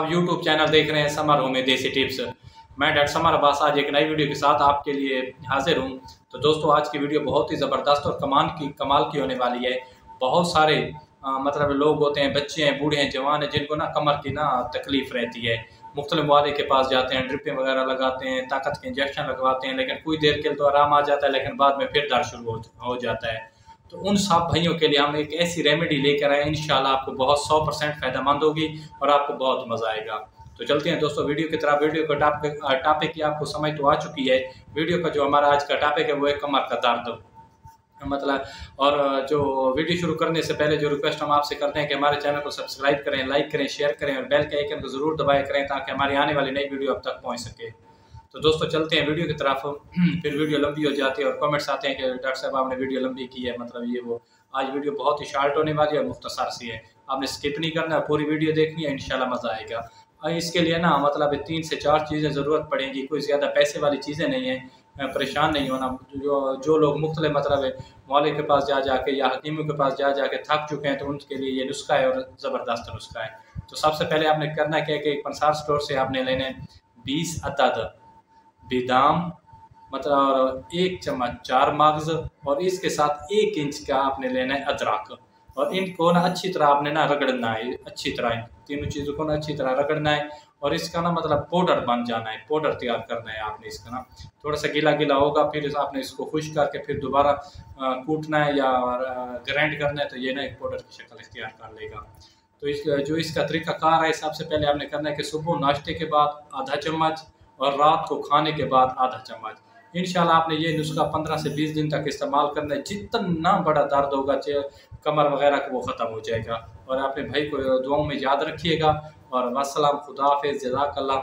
आप YouTube channel देख रहे हैं समर होम में देसी टिप्स। मैं डॉक्टर समर अब्बास आज एक नई वीडियो के साथ आपके लिए हाजिर हूँ। तो दोस्तों आज की वीडियो बहुत ही ज़बरदस्त और कमाल की होने वाली है। बहुत सारे मतलब लोग होते हैं, बच्चे हैं, बूढ़े हैं, जवान हैं, जिनको ना कमर की ना तकलीफ़ रहती है। मुख्तलिफ वाले के पास जाते हैं, ड्रिपें वगैरह लगाते हैं, ताकत के इंजेक्शन लगवाते हैं, लेकिन कुछ देर के लिए तो आराम आ जाता है, लेकिन बाद में फिर दर्द शुरू हो जाता है। तो उन सब भाइयों के लिए हम एक ऐसी रेमेडी लेकर आए, इंशाल्लाह आपको बहुत 100% फ़ायदेमंद होगी और आपको बहुत मज़ा आएगा। तो चलते हैं दोस्तों वीडियो की तरफ। वीडियो का टॉपिक की आपको समझ तो आ चुकी है। वीडियो का जो हमारा आज का टॉपिक है वो है कमर का दर्द मतलब। और जो वीडियो शुरू करने से पहले जो रिक्वेस्ट हम आपसे करते हैं कि हमारे चैनल को सब्सक्राइब करें, लाइक करें, शेयर करें और बेल के आइकन को ज़रूर दबाया करें ताकि हमारी आने वाली नई वीडियो अब तक पहुंच सके। तो दोस्तों चलते हैं वीडियो की तरफ। फिर वीडियो लंबी हो जाती है और कमेंट्स आते हैं कि डॉक्टर साहब आपने वीडियो लंबी की है, मतलब ये वो। आज वीडियो बहुत ही शार्ट होने वाली है और मुख्तसर सी है, आपने स्किप नहीं करना है, पूरी वीडियो देखनी है, इंशाल्लाह मज़ा आएगा। इसके लिए ना मतलब 3 से 4 चीज़ें ज़रूरत पड़ेंगी, कोई ज़्यादा पैसे वाली चीज़ें नहीं हैं। परेशान नहीं होना। जो लोग मुख्तलिफ मतलब मौले के पास जा के या हकीमों के पास जा के थक चुके हैं, तो उनके लिए ये नुस्खा है और ज़बरदस्त नुस्खा है। तो सबसे पहले आपने करना क्या है कि एक पंसार स्टोर से आपने लेने 20 अदद बादाम, मतलब और 1 चम्मच 4 मगज़, और इसके साथ 1 इंच का आपने लेना है अदरक। और इनको ना अच्छी तरह आपने ना रगड़ना है, अच्छी तरह इन तीनों चीज़ों को ना अच्छी तरह रगड़ना है और इसका ना मतलब पाउडर बन जाना है, पाउडर तैयार करना है आपने। इसका ना थोड़ा सा गीला गीला होगा, फिर आपने इसको खुश्क करके फिर दोबारा कूटना है या ग्राइंड करना है, तो ये ना एक पाउडर की शक्ल इख्तियार कर लेगा। तो इसका तरीक़ाकार है, सबसे पहले आपने करना है कि सुबह नाश्ते के बाद आधा चम्मच और रात को खाने के बाद आधा चम्मच। इंशाल्लाह आपने ये नुस्खा 15 से 20 दिन तक इस्तेमाल करना है। जितना बड़ा दर्द होगा कमर वगैरह का, वो ख़त्म हो जाएगा। और अपने भाई को दुआओं में याद रखिएगा और वस्सलाम, खुदा हाफ़िज़, जज़ाकल्लाह।